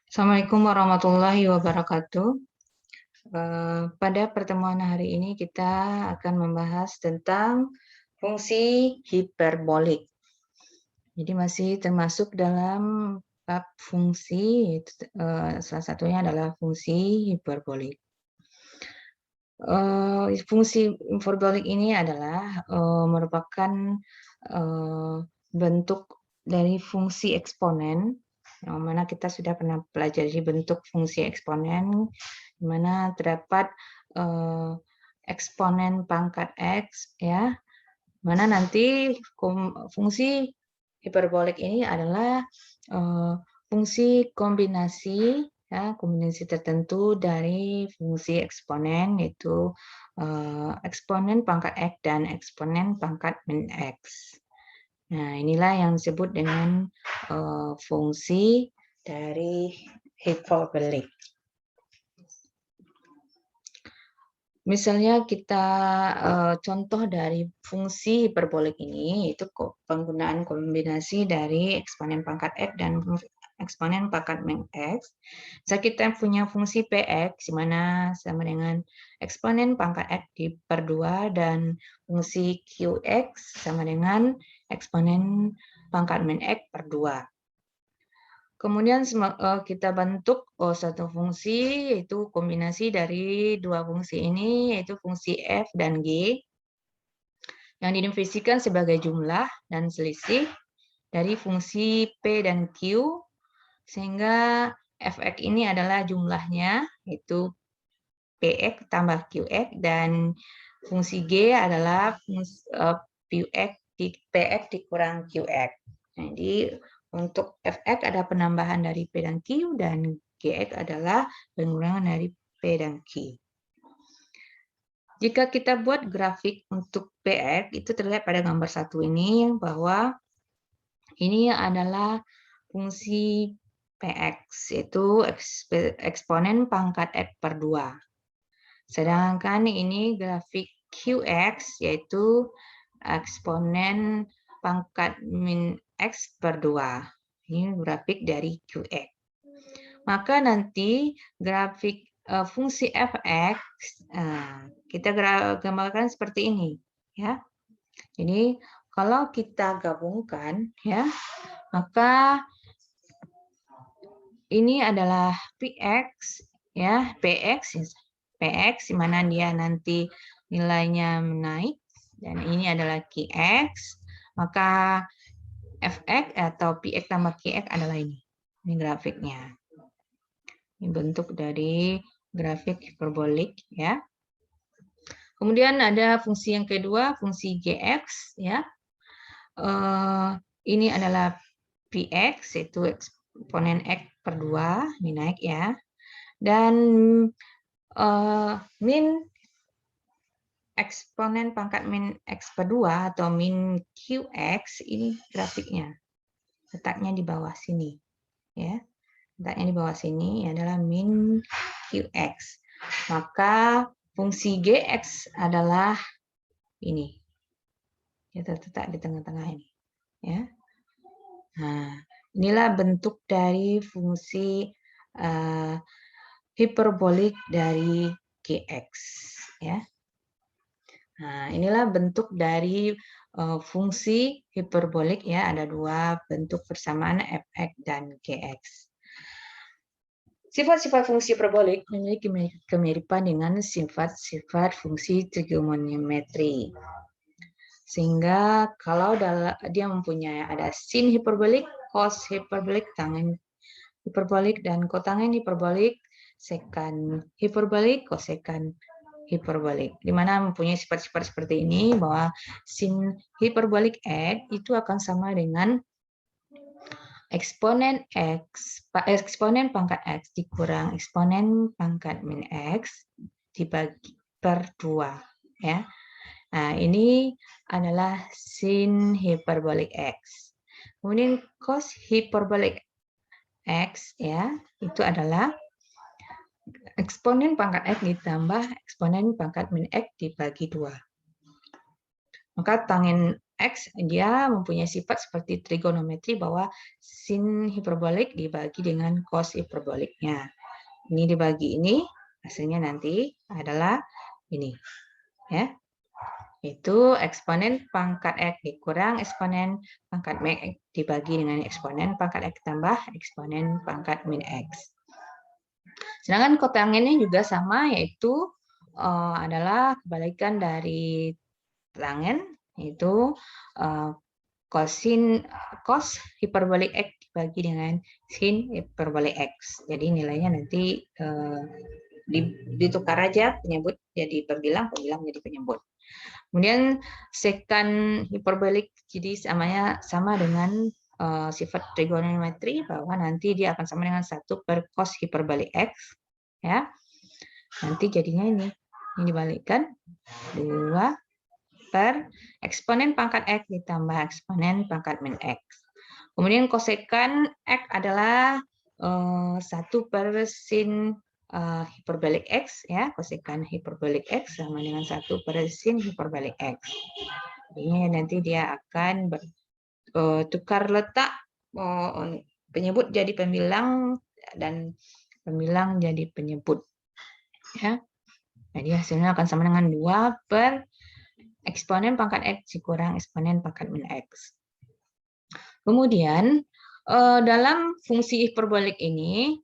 Assalamualaikum warahmatullahi wabarakatuh. Pada pertemuan hari ini kita akan membahas tentang fungsi hiperbolik. Jadi masih termasuk dalam bab fungsi, salah satunya adalah fungsi hiperbolik. Fungsi hiperbolik ini adalah merupakan bentuk dari fungsi eksponen, yang mana kita sudah pernah pelajari bentuk fungsi eksponen, di mana terdapat eksponen pangkat X, ya, mana nanti fungsi hiperbolik ini adalah fungsi kombinasi, ya, kombinasi tertentu dari fungsi eksponen, yaitu eksponen pangkat X dan eksponen pangkat min X. Nah, inilah yang disebut dengan fungsi dari hiperbolik. Misalnya kita contoh dari fungsi hiperbolik ini, itu penggunaan kombinasi dari eksponen pangkat X dan eksponen pangkat min X. Jika kita punya fungsi Px, di mana sama dengan eksponen pangkat X per 2, dan fungsi Qx sama dengan eksponen pangkat min X per 2. Kemudian kita bentuk satu fungsi, yaitu kombinasi dari dua fungsi ini, yaitu fungsi f dan g, yang didefinisikan sebagai jumlah dan selisih dari fungsi p dan q, sehingga fx ini adalah jumlahnya, yaitu px tambah qx, dan fungsi g adalah px dikurang qx. Jadi untuk fx ada penambahan dari P dan Q, dan Gx adalah pengurangan dari P dan Q. Jika kita buat grafik untuk Px, itu terlihat pada gambar 1 ini, bahwa ini adalah fungsi Px, yaitu eksponen pangkat X per 2. Sedangkan ini grafik Qx, yaitu eksponen pangkat min X per 2. Ini grafik dari Qx. Maka nanti grafik fungsi fx kita gambarkan seperti ini, ya. Jadi kalau kita gabungkan, ya, maka ini adalah px, ya, px di mana dia nanti nilainya menaik, dan ini adalah qx, maka fx atau px tambah qx adalah ini grafiknya. Ini bentuk dari grafik hiperbolik, ya. Kemudian ada fungsi yang kedua, fungsi gx, ya. Ini adalah px, yaitu eksponen x per 2, ini naik, ya. Dan min eksponen pangkat min x per 2 atau min qx, ini grafiknya. Letaknya di bawah sini, ya. Letaknya di bawah sini adalah min qx. Maka fungsi gx adalah ini. Kita letak di tengah-tengah ini, ya. Nah, inilah bentuk dari fungsi hiperbolik dari gx, ya. Nah, inilah bentuk dari fungsi hiperbolik, ya. Ada dua bentuk persamaan fx dan gx. Sifat-sifat fungsi hiperbolik memiliki kemiripan dengan sifat-sifat fungsi trigonometri. Sehingga kalau dia mempunyai ada sin hiperbolik, cos hiperbolik, tangen hiperbolik, dan kotangen hiperbolik, sekan hiperbolik, kosekan hiperbolik. Di mana mempunyai sifat-sifat seperti ini, bahwa sin hiperbolik X itu akan sama dengan eksponen pangkat X dikurang eksponen pangkat min X dibagi per 2, ya. Nah, ini adalah sin hiperbolik X. Kemudian cos hiperbolik X, ya, itu adalah eksponen pangkat X ditambah eksponen pangkat min X dibagi 2. Maka tangen X dia mempunyai sifat seperti trigonometri bahwa sin hiperbolik dibagi dengan cos hiperboliknya. Ini dibagi ini, hasilnya nanti adalah ini. Ya. Itu eksponen pangkat X dikurang eksponen pangkat min X dibagi dengan eksponen pangkat X tambah eksponen pangkat min X. Sedangkan kotangennya juga sama, yaitu adalah kebalikan dari tangen, yaitu cos hiperbolik X dibagi dengan sin hiperbolik X. Jadi nilainya nanti ditukar aja, penyebut jadi pembilang, pembilang jadi penyebut. Kemudian sekan hiperbolik jadi sama dengan sifat trigonometri bahwa nanti dia akan sama dengan 1 per cos hiperbolik X. Ya. Nanti jadinya ini dibalikkan 2 per eksponen pangkat X ditambah eksponen pangkat min X. Kemudian kosekan X adalah 1 per sin hiperbolik X, ya, kosekan hiperbolik X sama dengan 1 per sin hiperbolik X. Ini nanti dia akan tukar letak penyebut jadi pembilang dan pembilang jadi penyebut. Ya. Jadi hasilnya akan sama dengan 2 per eksponen pangkat X dikurang eksponen pangkat min X. Kemudian dalam fungsi hiperbolik ini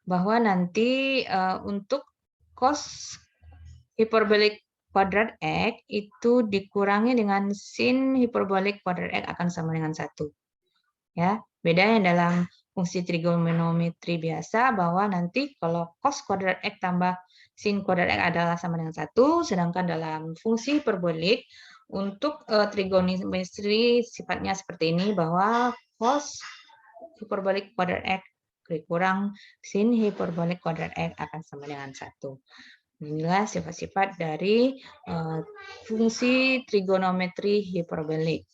bahwa nanti untuk cos hiperbolik kuadrat X itu dikurangi dengan sin hiperbolik kuadrat X akan sama dengan 1. Ya, bedanya dalam fungsi trigonometri biasa bahwa nanti kalau cos kuadrat X tambah sin kuadrat X adalah sama dengan 1, sedangkan dalam fungsi hiperbolik untuk trigonometri sifatnya seperti ini bahwa cos hiperbolik kuadrat X dikurang sin hiperbolik kuadrat X akan sama dengan 1. Inilah sifat-sifat dari fungsi trigonometri hiperbolik.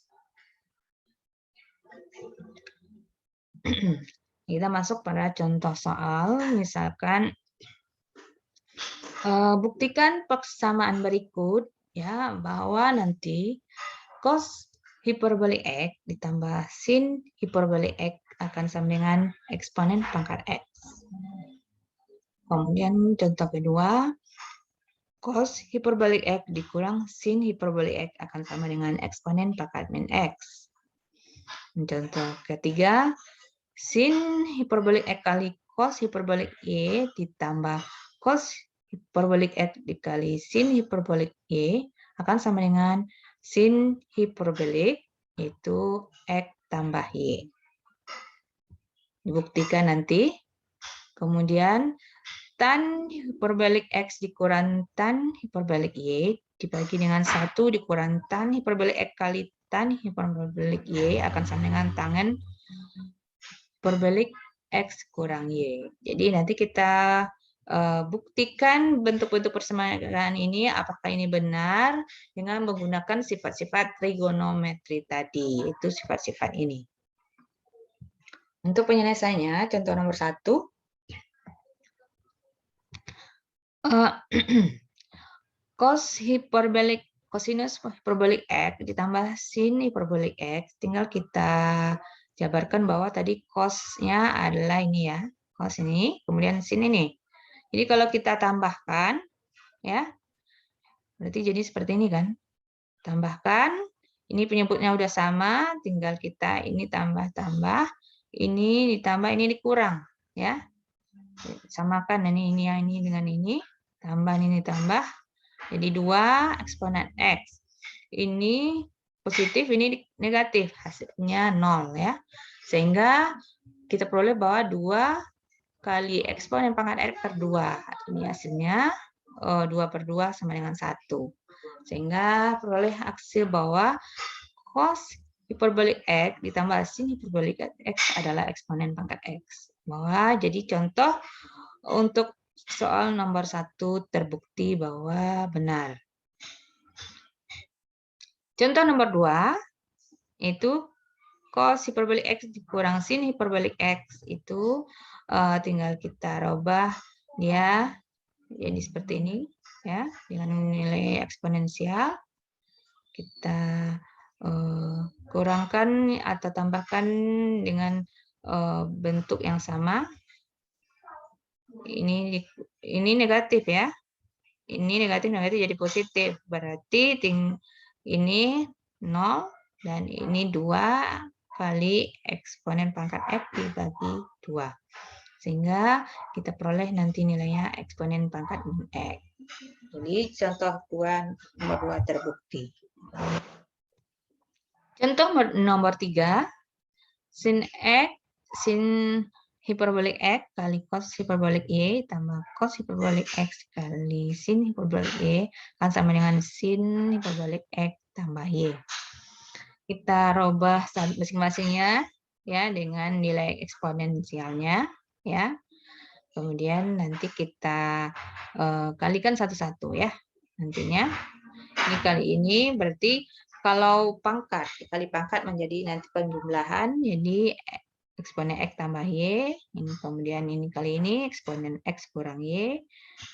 Kita masuk pada contoh soal, misalkan buktikan persamaan berikut, ya, bahwa nanti cos hiperbolik X ditambah sin hiperbolik X akan sama dengan eksponen pangkat X. Kemudian contoh kedua, cos hiperbolik X dikurang sin hiperbolik X akan sama dengan eksponen pangkat min X. Contoh ketiga, sin hiperbolik X kali cos hiperbolik Y ditambah cos hiperbolik X dikali sin hiperbolik Y akan sama dengan sin hiperbolik itu X tambah Y. Dibuktikan nanti. Kemudian tan hiperbolik X dikurang tan hiperbolik Y dibagi dengan 1 dikurang tan hiperbolik X kali tan hiperbolik Y akan sama dengan tangen hiperbolik X kurang Y. Jadi nanti kita buktikan bentuk-bentuk persamaan ini apakah ini benar dengan menggunakan sifat-sifat trigonometri tadi. Itu sifat-sifat ini. Untuk penyelesaiannya, contoh nomor 1. Cosinus hiperbolik X ditambah sin hiperbolik X, tinggal kita jabarkan bahwa tadi cos-nya adalah ini ya, cos ini, kemudian sin ini. Jadi kalau kita tambahkan, ya, berarti jadi seperti ini kan. Tambahkan, ini penyebutnya udah sama, tinggal kita ini tambah-tambah, ini ditambah, ini dikurang, ya. Samakan ini dengan ini, tambah ini tambah, jadi 2 eksponen X. Ini positif, ini negatif, hasilnya 0 ya. Sehingga kita peroleh bahwa 2 kali eksponen pangkat X per 2. Ini hasilnya 2 per 2 sama dengan 1. Sehingga peroleh hasil bahwa cos hiperbolik X ditambah sin hiperbolik X adalah eksponen pangkat X. Bahwa jadi contoh untuk soal nomor 1 terbukti bahwa benar. Contoh nomor 2 itu cos hiperbolik X dikurang sin hiperbolik X itu tinggal kita rubah dia jadi seperti ini ya dengan nilai eksponensial. kita kurangkan atau tambahkan dengan bentuk yang sama. Ini negatif ya. Ini negatif jadi positif. Berarti ini 0 dan ini 2 kali eksponen pangkat X dibagi 2. Sehingga kita peroleh nanti nilainya eksponen pangkat min X. Jadi contoh nomor 2 terbukti. Contoh nomor 3, sin X, sin hiperbolik X kali cos hiperbolik Y tambah cos hiperbolik X kali sin hiperbolik Y akan sama dengan sin hiperbolik X tambah Y. Kita rubah masing-masingnya ya dengan nilai eksponensialnya ya. Kemudian nanti kita kalikan satu-satu ya. Nantinya ini kali ini berarti kalau pangkat dikali pangkat menjadi nanti penjumlahan, jadi eksponen X tambah Y, ini kemudian ini kali ini eksponen X kurang Y,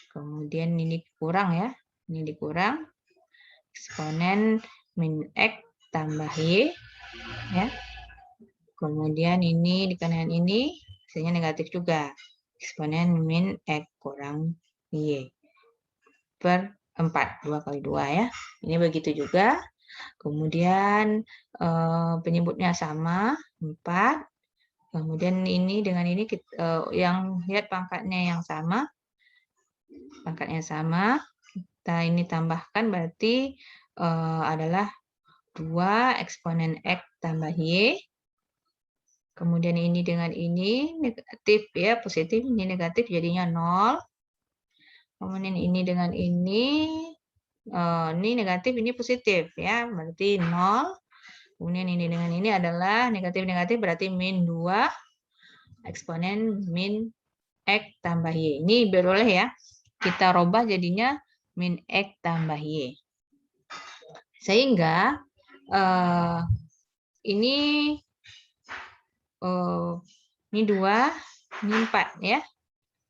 kemudian ini kurang ya, ini dikurang, eksponen min X tambah Y, ya. Kemudian ini dikarenakan ini, hasilnya negatif juga, eksponen min X kurang Y per 4, 2 kali 2 ya. Ini begitu juga. Kemudian penyebutnya sama, 4. Kemudian ini dengan ini yang lihat pangkatnya yang sama. Pangkatnya sama. Kita ini tambahkan berarti adalah 2 eksponen X tambah Y. Kemudian ini dengan ini negatif ya, positif, ini negatif jadinya 0. Kemudian ini dengan ini negatif, ini positif ya, berarti 0. Kemudian ini dengan ini adalah negatif-negatif berarti min 2 eksponen min X tambah Y. Ini boleh ya, kita rubah jadinya min X tambah Y. Sehingga ini 2, ini 4 ya.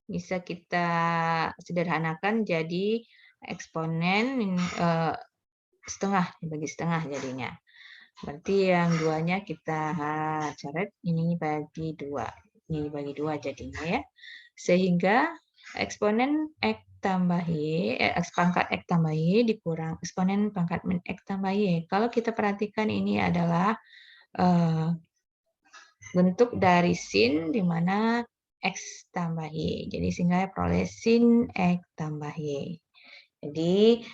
Bisa kita sederhanakan jadi eksponen setengah, dibagi setengah jadinya. Berarti yang 2-nya kita coret, ini bagi 2. Ini bagi 2 jadinya ya. Sehingga eksponen X tambah Y, pangkat X tambah Y dikurang eksponen pangkat min X tambah Y. Kalau kita perhatikan ini adalah bentuk dari sin di mana X tambah Y. Jadi sehingga peroleh sin X tambah Y. Jadi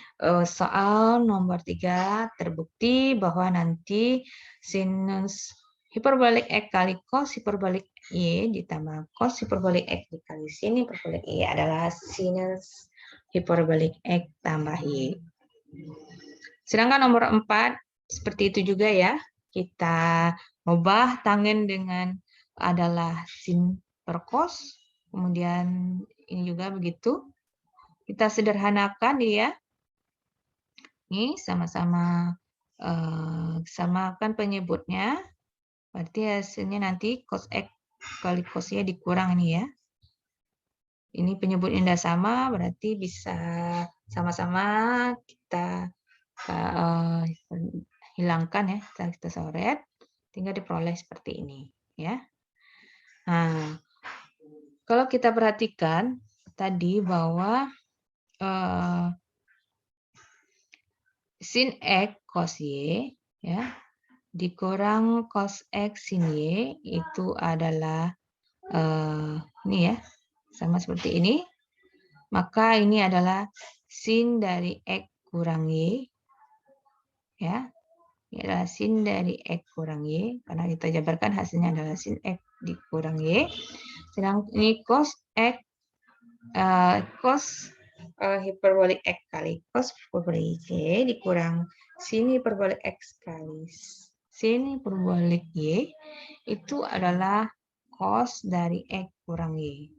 soal nomor 3 terbukti bahwa nanti sinus hiperbolik X kali cos hiperbolik Y ditambah cos hiperbolik X dikali sin hiperbolik Y adalah sinus hiperbolik X tambah Y. Sedangkan nomor 4 seperti itu juga ya. Kita ubah tangen dengan adalah sin per cos. Kemudian ini juga begitu. Kita sederhanakan ya. Ini sama-sama samakan penyebutnya. Berarti hasilnya nanti cos X kali cos Y dikurang ini ya. Ini penyebutnya tidak sama, berarti bisa sama-sama kita hilangkan ya, kita coret, tinggal diperoleh seperti ini ya. Nah, kalau kita perhatikan tadi bahwa sin X cos Y ya dikurang cos X sin Y itu adalah ini ya, sama seperti ini. Maka ini adalah sin dari X kurang Y ya. Ini adalah sin dari X kurang Y karena kita jabarkan hasilnya adalah sin X dikurang Y. Sedangkan ini cos X cos hiperbolik X kali cos hiperbolik Y dikurang sin hiperbolik X kali sin hiperbolik Y itu adalah cos dari X kurang Y.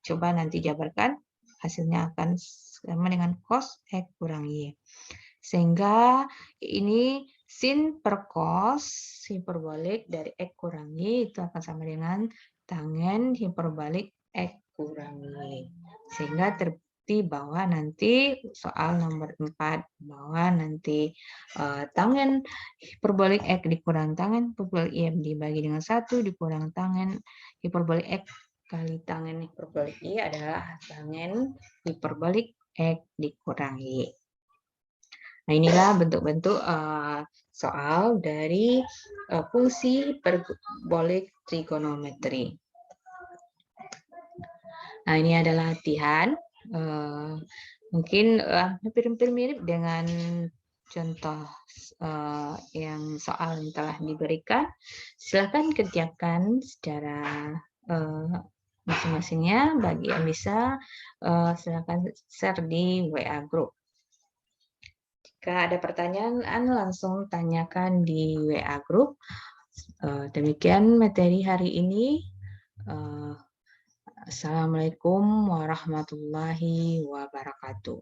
Coba nanti jabarkan, hasilnya akan sama dengan cos X kurang Y. Sehingga ini sin per cos hiperbolik dari X kurang Y itu akan sama dengan tangen hiperbolik X kurang Y. Sehingga bukti bahwa nanti soal nomor 4 bahwa nanti tangen hiperbolik X dikurang tangen hiperbolik Y dibagi dengan 1 dikurang tangen hiperbolik X kali tangen hiperbolik Y adalah tangen hiperbolik X dikurang Y. Nah, inilah bentuk-bentuk soal dari fungsi hiperbolik trigonometri. Nah, ini adalah latihan. Mungkin hampir mirip dengan contoh yang soal yang telah diberikan. Silakan kerjakan secara masing-masingnya. Bagi yang bisa, silakan share di WA Group. Jika ada pertanyaan, langsung tanyakan di WA Group. Demikian materi hari ini. Assalamualaikum warahmatullahi wabarakatuh.